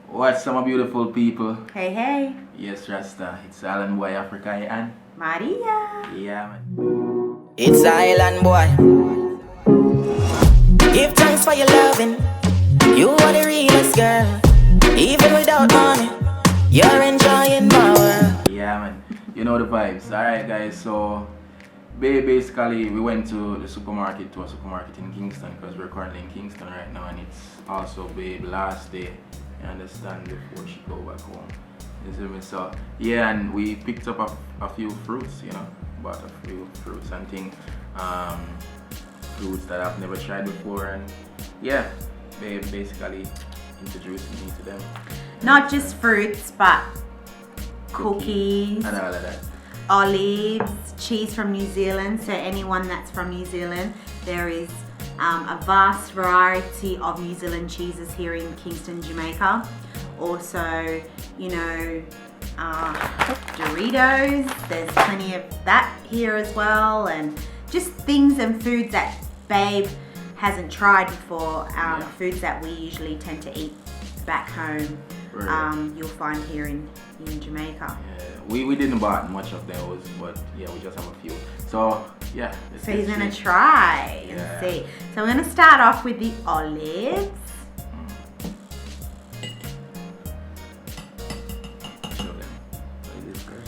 What's some beautiful people? Hey, hey. Yes, Rasta. It's Alan Boy Africa and Maria. yeah, man. It's Island Boy. Give thanks for your loving. You are the realest girl. Even without money, you're enjoying my world. Yeah, man. You know the vibes. Alright, guys. So, basically, we went to a supermarket in Kingston because we're currently in Kingston right now, and it's also Babe last day. You understand? Before she go back home. You see me? So, yeah, and we picked up a few fruits. You know, bought a few fruits and things. Fruits that I've never tried before, and yeah, Babe basically introduced me to them. Not just fruits, but cookies, And all of that. olives, cheese from New Zealand. So anyone that's from New Zealand, there is a vast variety of New Zealand cheeses here in Kingston, Jamaica. Also, you know, Doritos. There's plenty of that here as well, and just things and foods that Babe hasn't tried before. Foods that we usually tend to eat back home. Right. You'll find here in Jamaica. Yeah, we didn't buy much of those, but yeah, we just have a few. So yeah. So he's gonna try and see. So I'm gonna start off with the olives. Show them. What is this, girl?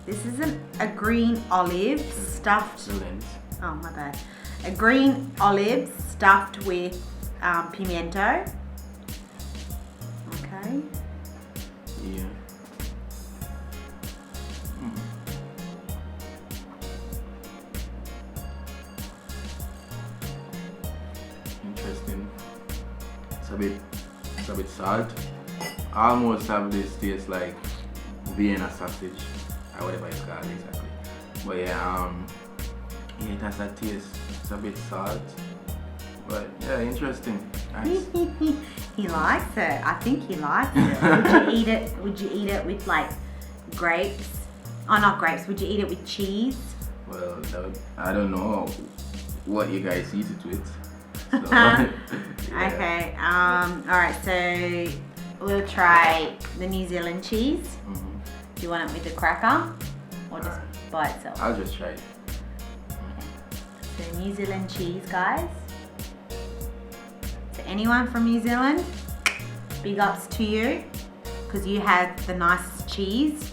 This is a green olive stuffed. The lens. Oh my bad. A green olive stuffed with pimiento. Okay. Yeah. Interesting. It's a bit salt. I almost have this taste like Vienna sausage or whatever it's called exactly. But yeah, it has that taste. It's a bit salt. But yeah, interesting. Nice. He likes it. I think he likes it. Would you eat it with like grapes? Oh, not grapes. Would you eat it with cheese? Well, I don't know what you guys eat it with. So, yeah. Okay. All right. So we'll try the New Zealand cheese. Do you want it with the cracker or just by itself? I'll just try it. So New Zealand cheese, guys. To anyone from New Zealand, big ups to you because you have the nicest cheese.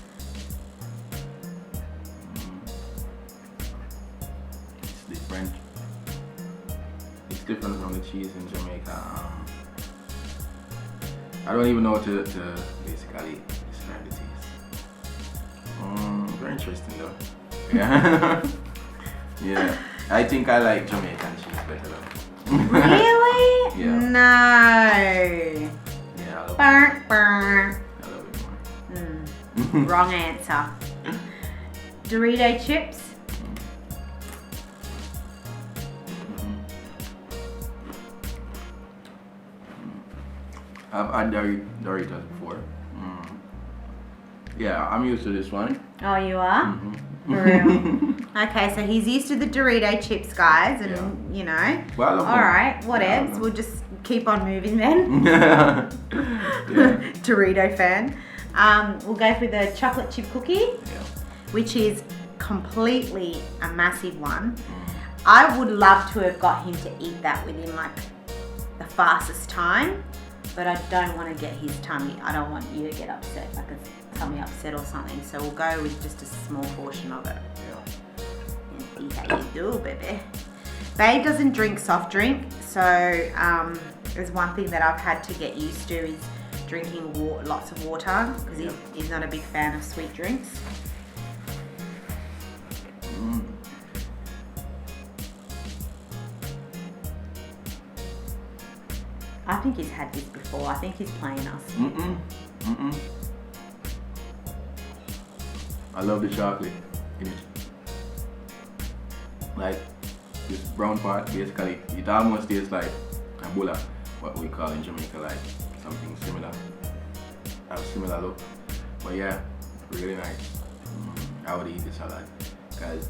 It's different. It's different from the cheese in Jamaica. I don't even know how to basically describe the taste. Very interesting though. Yeah. Yeah. I think I like Jamaican cheese better though. Really? Yeah. No. Yeah, I love Burr. a little bit more. Wrong answer. Dorito chips. I've had Doritos before. Yeah, I'm used to this one. Oh, you are? For real? Okay, so he's used to the Dorito chips, guys, and you know. Well, alright, whatevs. We'll just keep on moving then. Yeah. Dorito fan. We'll go for the chocolate chip cookie, Yeah. which is completely a massive one. I would love to have got him to eat that within like the fastest time, but I don't want to get his tummy. I don't want you to get upset, like a tummy upset or something. So we'll go with just a small portion of it. And see how you do, baby. Babe doesn't drink soft drink, so there's one thing that I've had to get used to is drinking lots of water because he's not a big fan of sweet drinks. I think he's had this before. I think he's playing us. I love the chocolate in it. Like this brown part, basically, it almost tastes like a bulla, what we call in Jamaica, like something similar. Have similar look. But yeah, really nice. I would eat this a lot. Because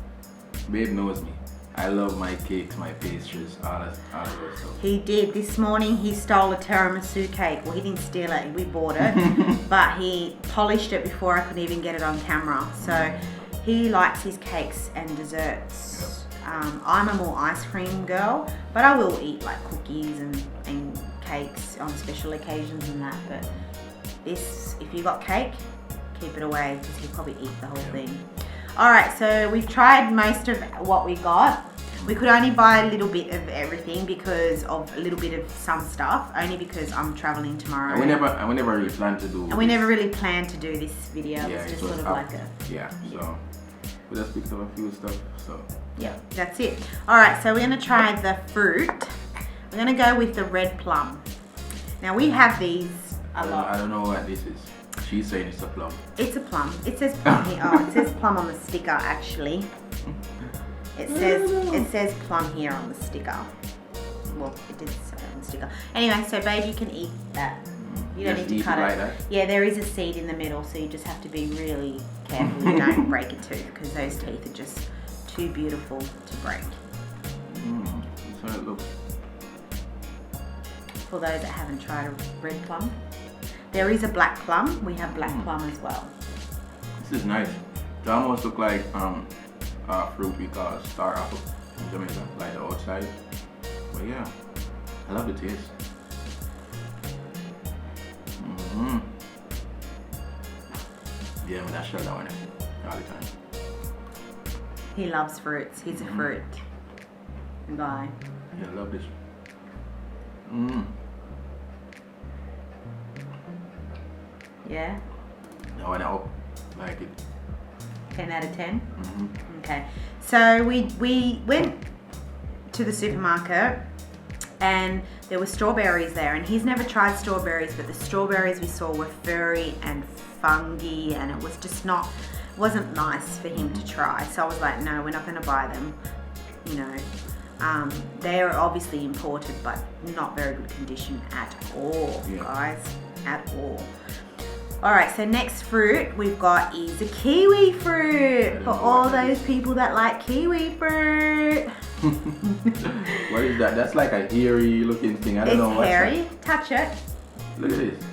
Babe knows me. I love my cakes, my pastries, all of those stuff. He did. This morning he stole a tiramisu cake. Well, he didn't steal it, we bought it. But he polished it before I could even get it on camera. So he likes his cakes and desserts. I'm a more ice cream girl, but I will eat like cookies and cakes on special occasions and that. But this, if you got cake, keep it away because he'll probably eat the whole thing. Alright, so we've tried most of what we got. We could only buy a little bit of everything because of a little bit of some stuff, only because I'm traveling tomorrow. And we never really planned to do And we never really planned to do this video. Yeah, It's just it was sort of up. like a... Yeah, so we just picked up a few stuff, so. Yeah, that's it. Alright, so we're going to try the fruit. We're going to go with the red plum. Now we have these a lot. I don't know what this is. She's saying it's a plum. It's a plum. It says plum here. Oh, it says plum on the sticker actually. It says plum here on the sticker. Well, it did say on the sticker. Anyway, so babe, you can eat that. You don't Just need to eat cut it it. like that? Yeah, there is a seed in the middle, so you just have to be really careful you don't break a tooth because those teeth are just too beautiful to break. That's how it looks. For those that haven't tried a red plum. There is a black plum. We have black plum as well. This is nice. It almost look like fruit we call star apple in Jamaica, like the outside. But yeah, I love the taste. Yeah, but I shut that one all the time. He loves fruits. He's a fruit guy. Yeah, I love this. Yeah? That one out. Like it. 10 out of 10? Okay. So we went to the supermarket and there were strawberries there, and he's never tried strawberries, but the strawberries we saw were furry and fungy, and it was just wasn't nice for him to try. So I was like, no, we're not going to buy them. You know, they are obviously imported, but not very good condition at all, guys, at all. Alright, so next fruit we've got is a kiwi fruit for all those people that like kiwi fruit. What is that? That's like a hairy looking thing. I don't know what's hairy. that. Touch it. Look at this.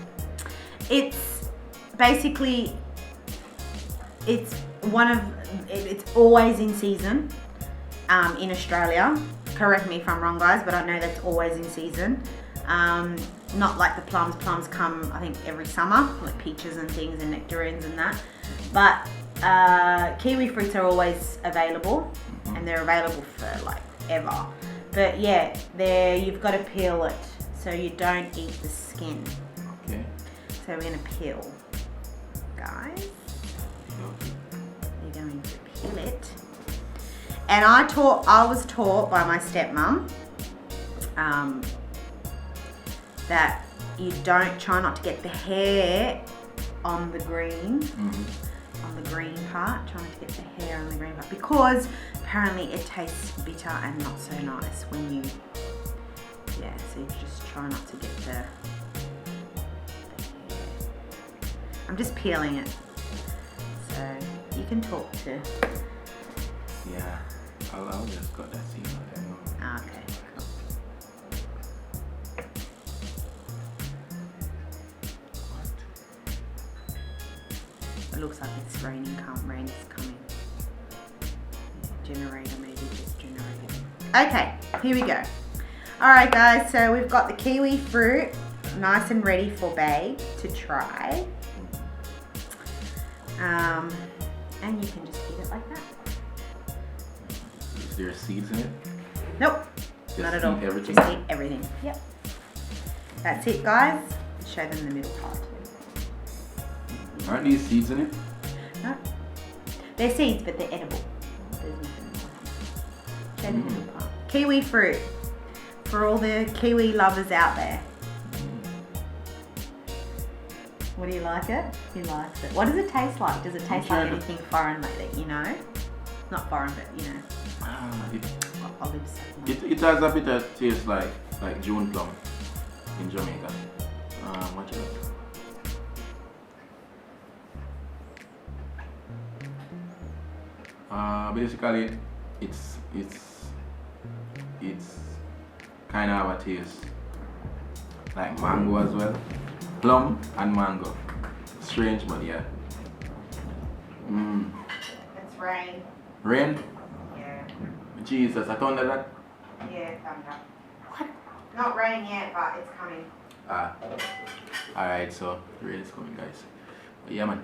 It's basically, it's always in season in Australia. Correct me if I'm wrong, guys, but I know that's always in season. Not like the plums. Plums come, I think, every summer, like peaches and things and nectarines and that. But kiwi fruits are always available, and they're available for like ever. But yeah, you've got to peel it so you don't eat the skin. Okay. So we're going to peel, guys. You're going to peel it. And I was taught by my stepmom that you try not to get the hair on the green, on the green part. Try not to get the hair on the green part because apparently it tastes bitter and not so nice when you, so you just try not to get the hair. I'm just peeling it, so you can talk to. Yeah, I'll just cut that seam out there. Okay. It looks like it's raining. Rain is coming. Generator, maybe just generated. Okay, here we go. Alright guys, so we've got the kiwi fruit nice and ready for babe to try. And you can just eat it like that. Is there seeds in it? Nope, Just not at all. eat everything? Just eat everything. Yep. That's it, guys. Show them the middle part. Aren't these seeds in it? No. They're seeds, but they're edible. There's nothing more. Show the middle part. Kiwi fruit. For all the kiwi lovers out there. What do you like it? He likes it. What does it taste like? Does it taste like anything foreign that you know? Not foreign, but you know. Olives. It has a bit of taste like June plum in Jamaica. What else? Basically, it's it's kind of have a taste like mango as well. Plum and mango. Strange, but yeah. It's rain. Rain? Yeah. Jesus, I thought that. Yeah, thunder. What? Not rain yet, but it's coming. Alright, so rain is coming, guys. But yeah, man.